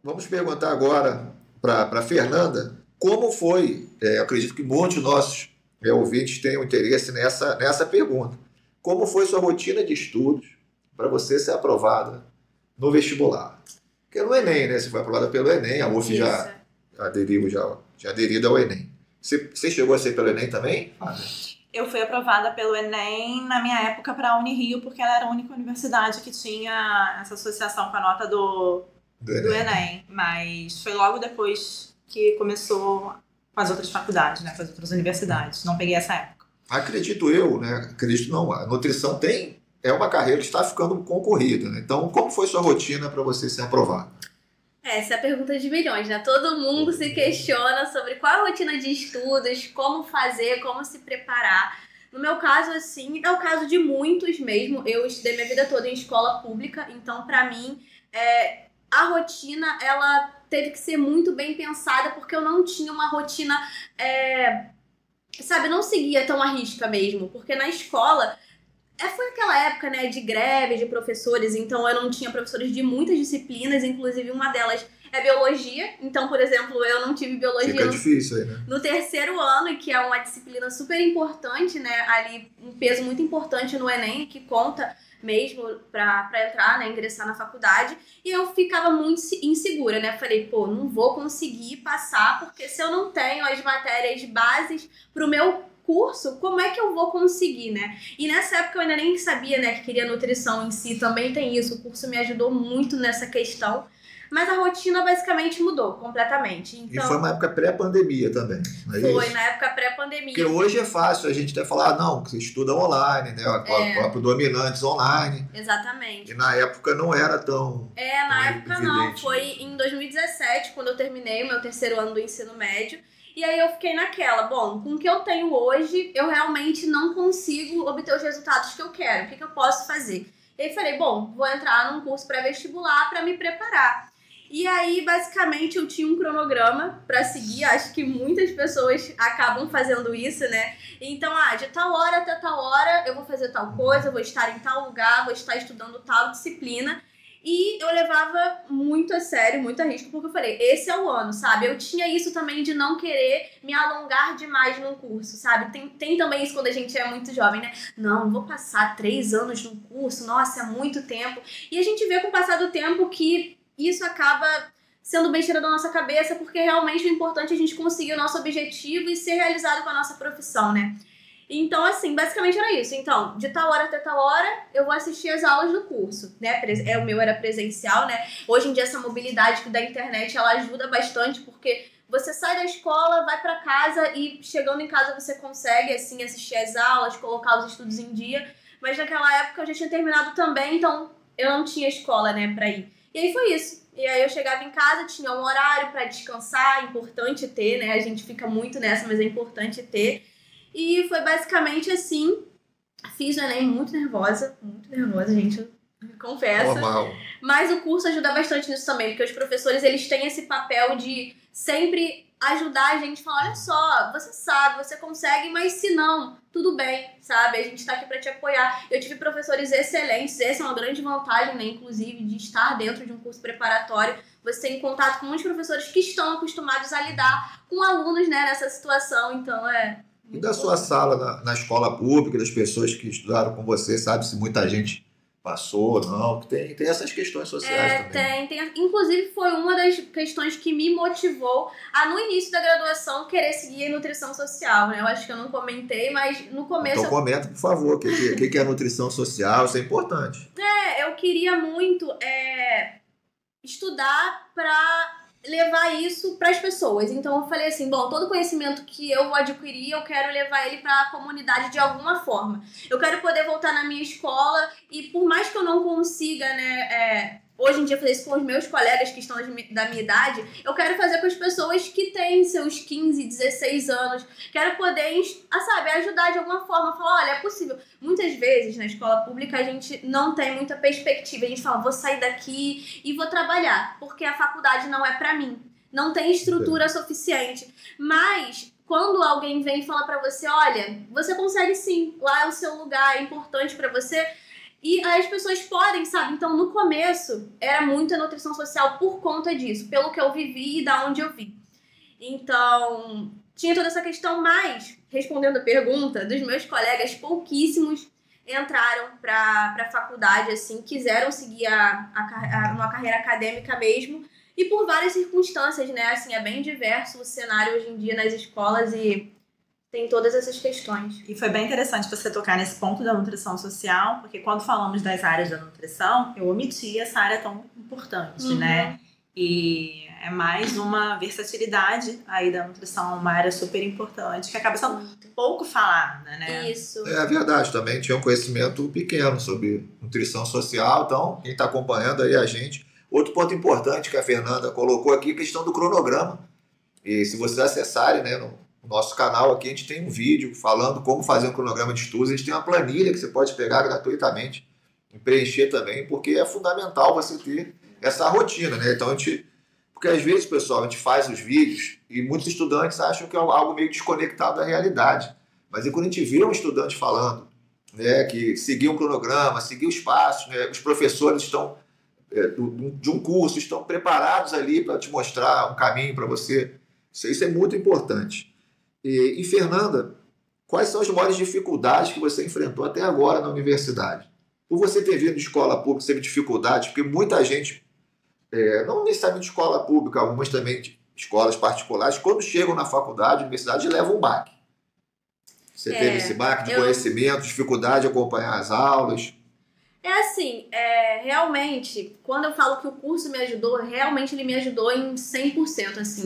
vamos perguntar agora para Fernanda como foi, eu acredito que muitos nossos ouvintes tenham interesse nessa pergunta. Como foi sua rotina de estudos para você ser aprovada no vestibular? Porque no Enem, né? Você foi aprovada pelo Enem, a UF já aderiu ao Enem. Você chegou a ser pelo Enem também? Eu fui aprovada pelo Enem na minha época para a Unirio, porque ela era a única universidade que tinha essa associação com a nota do Enem. Mas foi logo depois que começou com as outras faculdades, né? Com as outras universidades. Não peguei essa época. Acredito eu, né? Acredito não. A nutrição é uma carreira que está ficando concorrida, né? Então, como foi sua rotina para você ser aprovado? Essa é a pergunta de milhões, né? Todo mundo se questiona sobre qual é a rotina de estudos, como fazer, como se preparar. No meu caso, assim, é o caso de muitos mesmo. Eu estudei minha vida toda em escola pública, então, pra mim, a rotina, ela teve que ser muito bem pensada, porque eu não tinha uma rotina, sabe, não seguia tão à risca mesmo. Porque na escola... foi aquela época, né, de greve de professores, então eu não tinha professores de muitas disciplinas, inclusive uma delas é biologia. Então, por exemplo, eu não tive biologia Fica difícil aí, né? No terceiro ano, que é uma disciplina super importante, né, ali um peso muito importante no Enem, que conta mesmo pra entrar, né, ingressar na faculdade, e eu ficava muito insegura, né, falei, não vou conseguir passar, porque se eu não tenho as matérias bases pro meu curso, como é que eu vou conseguir, né? E nessa época eu ainda nem sabia, né, que queria nutrição em si, também tem isso, o curso me ajudou muito nessa questão, mas a rotina basicamente mudou completamente. Então, e foi uma época pré-pandemia também, não é foi, isso? na época pré-pandemia. Porque hoje é fácil a gente até falar, não, você estuda online, né, predominantes online. Exatamente. E na época não era tão na época evidente, não, foi em 2017, quando eu terminei o meu terceiro ano do ensino médio. E aí eu fiquei naquela, com o que eu tenho hoje, eu realmente não consigo obter os resultados que eu quero. O que eu posso fazer? E aí falei, vou entrar num curso pré-vestibular para me preparar. E aí, basicamente, eu tinha um cronograma para seguir. Acho que muitas pessoas acabam fazendo isso, né? Então, de tal hora até tal hora eu vou fazer tal coisa, vou estar em tal lugar, vou estar estudando tal disciplina. E eu levava muito a sério, muito a risco, porque eu falei, esse é o ano, sabe? Eu tinha isso também de não querer me alongar demais num curso, sabe? Tem também isso quando a gente é muito jovem, né? Não vou passar 3 anos num curso, nossa, é muito tempo. E a gente vê com o passar do tempo que isso acaba sendo besteira da nossa cabeça, porque realmente o importante é a gente conseguir o nosso objetivo e ser realizado com a nossa profissão, né? Então, assim, basicamente era isso. Então, de tal hora até tal hora, eu vou assistir as aulas do curso, né? O meu era presencial, né? Hoje em dia, essa mobilidade da internet, ela ajuda bastante, porque você sai da escola, vai pra casa e chegando em casa você consegue, assim, assistir as aulas, colocar os estudos em dia. Mas naquela época eu já tinha terminado também, então eu não tinha escola, né, pra ir. E aí foi isso. E aí eu chegava em casa, tinha um horário pra descansar, importante ter, né? A gente fica muito nessa, mas é importante ter. E foi basicamente assim, fiz o Enem muito nervosa, gente, eu confesso. Normal. Mas o curso ajuda bastante nisso também, porque os professores, eles têm esse papel de sempre ajudar a gente a falar, olha só, você sabe, você consegue, mas se não, tudo bem, sabe? A gente tá aqui pra te apoiar. Eu tive professores excelentes, essa é uma grande vantagem, né, inclusive, de estar dentro de um curso preparatório. Você tem contato com muitos professores que estão acostumados a lidar com alunos, né, nessa situação, então E da sua sala na escola pública, das pessoas que estudaram com você, sabe se muita gente passou ou não? Tem essas questões sociais também. Tem. Inclusive, foi uma das questões que me motivou a, no início da graduação, querer seguir a nutrição social, né? Eu acho que eu não comentei, mas no começo... Então comenta, por favor, o que é nutrição social, isso é importante. Eu queria muito estudar para levar isso para as pessoas. Então eu falei assim, todo conhecimento que eu vou adquirir, eu quero levar ele para a comunidade de alguma forma. Eu quero poder voltar na minha escola e por mais que eu não consiga, né, hoje em dia fazer isso com os meus colegas que estão da minha idade, eu quero fazer com as pessoas que têm seus 15, 16 anos. Quero poder, ajudar de alguma forma. Falar, olha, é possível. Muitas vezes na escola pública a gente não tem muita perspectiva. A gente fala, vou sair daqui e vou trabalhar, porque a faculdade não é pra mim. Não tem estrutura suficiente. Mas quando alguém vem e fala pra você, olha, você consegue sim, lá é o seu lugar, é importante pra você... E as pessoas podem, sabe? Então, no começo, era muito a nutrição social por conta disso, pelo que eu vivi e da onde eu vim. Então, tinha toda essa questão, mas, respondendo a pergunta, dos meus colegas, pouquíssimos entraram para a faculdade, assim, quiseram seguir uma carreira acadêmica mesmo, e por várias circunstâncias, né? Assim, é bem diverso o cenário hoje em dia nas escolas e tem todas essas questões. E foi bem interessante você tocar nesse ponto da nutrição social, porque quando falamos das áreas da nutrição, eu omiti essa área tão importante, né? E é mais uma versatilidade aí da nutrição, uma área super importante, que acaba sendo pouco falada, né? Isso. É verdade, também tinha um conhecimento pequeno sobre nutrição social, então quem está acompanhando aí a gente. Outro ponto importante que a Fernanda colocou aqui é a questão do cronograma. E se vocês acessarem, né, no nosso canal aqui, a gente tem um vídeo falando como fazer um cronograma de estudos. A gente tem uma planilha que você pode pegar gratuitamente e preencher também, porque é fundamental você ter essa rotina, né? Então porque às vezes, pessoal, a gente faz os vídeos e muitos estudantes acham que é algo meio desconectado da realidade. Mas quando a gente vê um estudante falando, né, que seguiu um cronograma, seguiu os passos, né, os professores estão de um curso estão preparados ali para te mostrar um caminho para você. Isso é muito importante. E Fernanda, quais são as maiores dificuldades que você enfrentou até agora na universidade? Por você ter vindo de escola pública, teve dificuldades, porque muita gente, não necessariamente escola pública, algumas também de escolas particulares, quando chegam na faculdade, universidade, levam um baque. Você teve esse baque de conhecimento, dificuldade de acompanhar as aulas? É assim, realmente, quando eu falo que o curso me ajudou, realmente ele me ajudou em 100%, assim,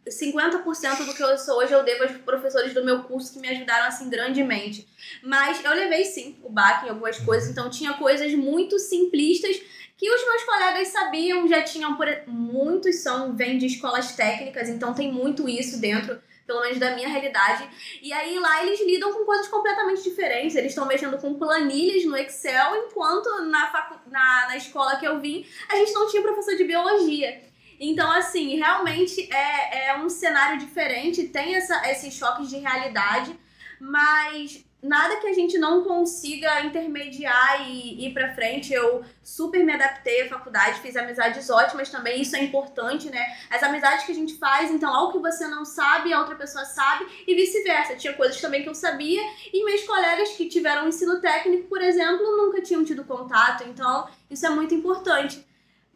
50% do que eu sou hoje eu devo aos professores do meu curso que me ajudaram, assim, grandemente. Mas eu levei, sim, o baque em algumas coisas, então tinha coisas muito simplistas que os meus colegas sabiam, já tinham, muitos vêm de escolas técnicas, então tem muito isso dentro, pelo menos da minha realidade. E aí lá eles lidam com coisas completamente diferentes. Eles estão mexendo com planilhas no Excel, enquanto na escola que eu vim, a gente não tinha professor de biologia. Então, assim, realmente é um cenário diferente, tem esses choques de realidade, mas nada que a gente não consiga intermediar e ir pra frente. Eu super me adaptei à faculdade, fiz amizades ótimas também, isso é importante, né? As amizades que a gente faz, então, algo que você não sabe, a outra pessoa sabe, e vice-versa. Tinha coisas também que eu sabia, e meus colegas que tiveram ensino técnico, por exemplo, nunca tinham tido contato, então isso é muito importante.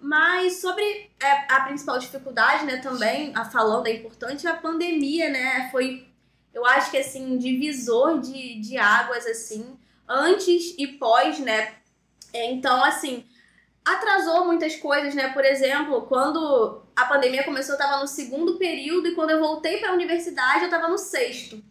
Mas sobre a principal dificuldade, né, também, falando, é importante, a pandemia, né, foi, eu acho que, assim, um divisor de águas, assim, antes e pós, né, então, assim, atrasou muitas coisas, né, por exemplo, quando a pandemia começou, eu estava no 2º período, e quando eu voltei para a universidade, eu estava no 6º.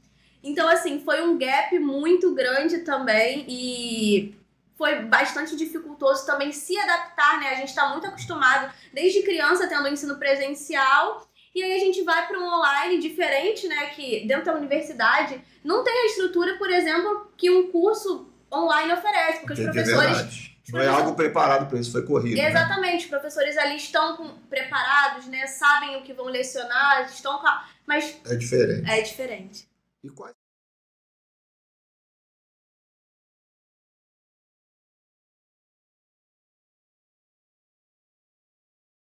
Então, assim, foi um gap muito grande também, e foi bastante dificultoso também se adaptar, né? A gente está muito acostumado, desde criança, tendo ensino presencial, e aí a gente vai para um online diferente, né? Que dentro da universidade não tem a estrutura, por exemplo, que um curso online oferece, porque os professores... Não é algo preparado para isso, foi corrido. Exatamente, né? Os professores ali estão preparados, né? Sabem o que vão lecionar, mas... É diferente. É diferente. E quais